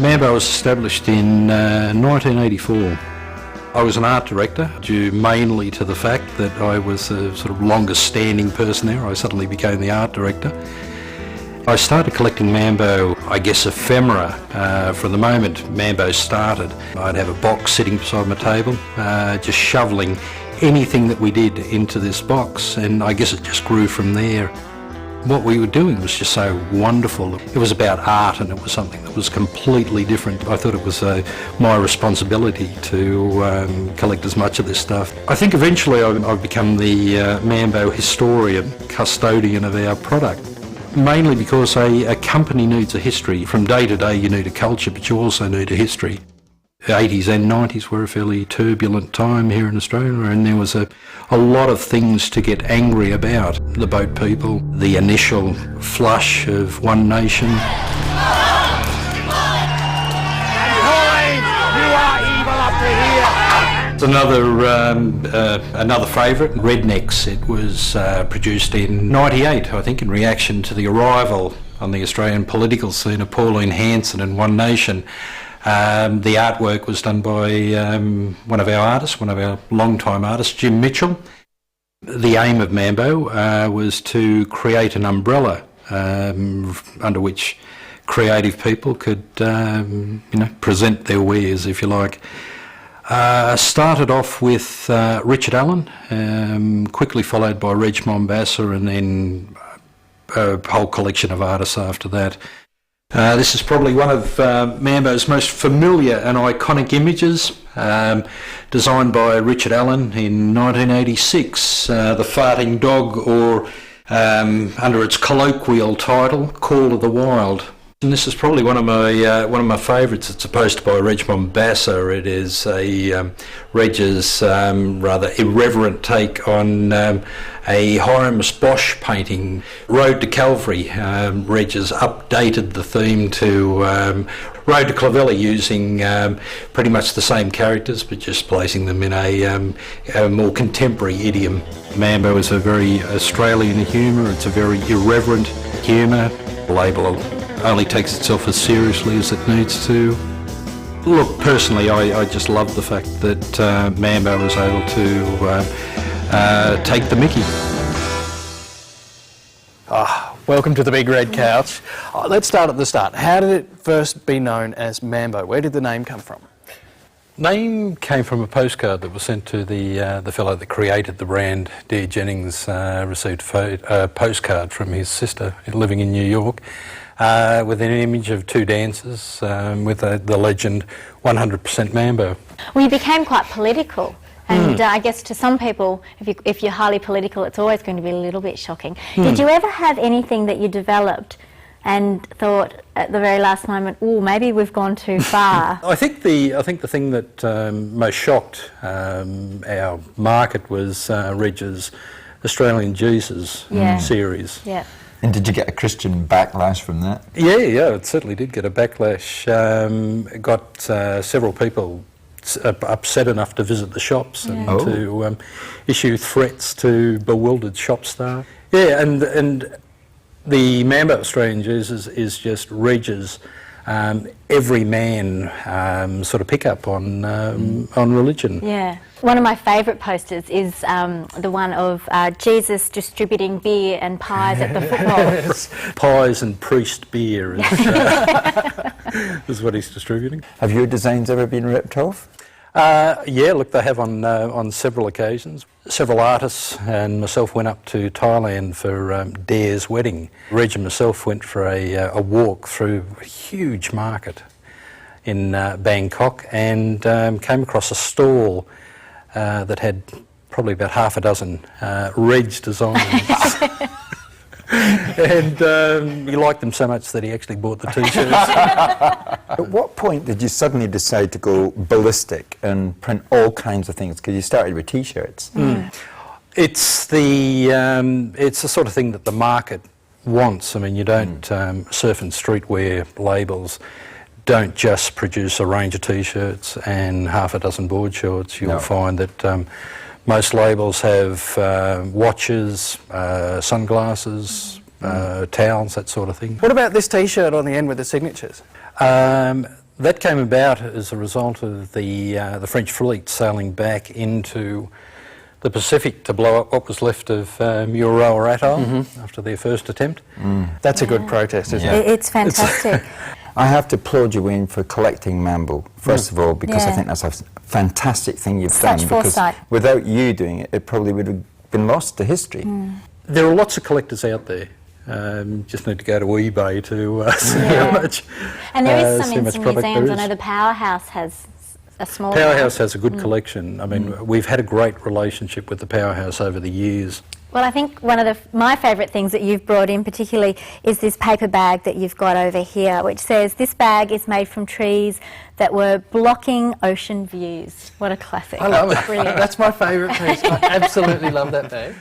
Mambo was established in 1984. I was an art director, due mainly to the fact that I was the sort of longest standing person there. I suddenly became the art director. I started collecting Mambo, I guess ephemera, from the moment Mambo started. I'd have a box sitting beside my table, just shoveling anything that we did into this box, and I guess it just grew from there. What we were doing was just so wonderful. It was about art, and it was something that was completely different. I thought it was my responsibility to collect as much of this stuff. I think eventually I've become the Mambo historian, custodian of our product. Mainly because a company needs a history. From day to day you need a culture, but you also need a history. The 80s and 90s were a fairly turbulent time here in Australia, and there was a lot of things to get angry about. The boat people, the initial flush of One Nation. Another favourite, Rednecks. It was produced in '98, I think, in reaction to the arrival on the Australian political scene of Pauline Hanson and One Nation. The artwork was done by one of our long-time artists, Jim Mitchell. The aim of Mambo was to create an umbrella under which creative people could present their wares, if you like. Started off with Richard Allen, quickly followed by Reg Mombassa, and then a whole collection of artists after that. This is probably one of Mambo's most familiar and iconic images, designed by Richard Allen in 1986, The Farting Dog, or under its colloquial title, Call of the Wild. And this is probably one of my favourites. It's supposed by Reg Mombassa. It is Reg's rather irreverent take on a Hiram Bosch painting, Road to Calvary. Reg has updated the theme to Road to Clovelly, using pretty much the same characters, but just placing them in a more contemporary idiom. Mambo is a very Australian humour. It's a very irreverent humour. The label only takes itself as seriously as it needs to. Look, personally, I just love the fact that Mambo was able to take the mickey. Welcome to the big red couch. Let's start at the start. How did it first be known as Mambo? Where did the name come from? Name came from a postcard that was sent to the fellow that created the brand. Dear Jennings received a postcard from his sister living in New York, with an image of two dancers with the legend 100% Mambo. Well, you became quite political, and I guess to some people, if you're highly political, it's always going to be a little bit shocking. Did you ever have anything that you developed and thought at the very last moment, oh, maybe we've gone too far? I think the thing that most shocked our market was Reg's Australian Jesus series. Yeah. And did you get a Christian backlash from that? Yeah, it certainly did get a backlash. Got several people upset enough to visit the shops and to issue threats to bewildered shop staff. Yeah, and the Mambo Australian Jesus is just Reg's every man sort of pick up on religion. Yeah. One of my favourite posters is the one of Jesus distributing beer and pies at the football. Pies and priest beer is what he's distributing. Have your designs ever been ripped off? Yeah, look, they have on several occasions. Several artists and myself went up to Thailand for Dare's wedding. Reg and myself went for a walk through a huge market in Bangkok, and came across a stall that had probably about half a dozen Reg's designs. And he liked them so much that he actually bought the T-shirts. At what point did you suddenly decide to go ballistic and print all kinds of things? Because you started with T-shirts. It's the sort of thing that the market wants. I mean, you don't surf and streetwear labels don't just produce a range of T-shirts and half a dozen board shorts. You'll find that most labels have watches, sunglasses, towels, that sort of thing. What about this T-shirt on the end with the signatures? The That came about as a result of the French fleet sailing back into the Pacific to blow up what was left of Mururoa Atoll after their first attempt. That's a good protest, isn't Yeah. it? It's fantastic. I have to applaud you, Wayne, for collecting Mambo, first of all, because I Yeah. think that's a fantastic thing you've Such done. Because foresight. without you doing it, it probably would have been lost to history. There are lots of collectors out there. Just need to go to eBay to see how much. And there is some see how in much some product there museums. I is. know the Powerhouse has a small Powerhouse one. has a good collection. I mean, we've had a great relationship with the Powerhouse over the years. Well, I think one of my favourite things that you've brought in particularly is this paper bag that you've got over here, which says this bag is made from trees that were blocking ocean views. What a classic. I love it. Brilliant. That's my favourite piece. I absolutely love that bag.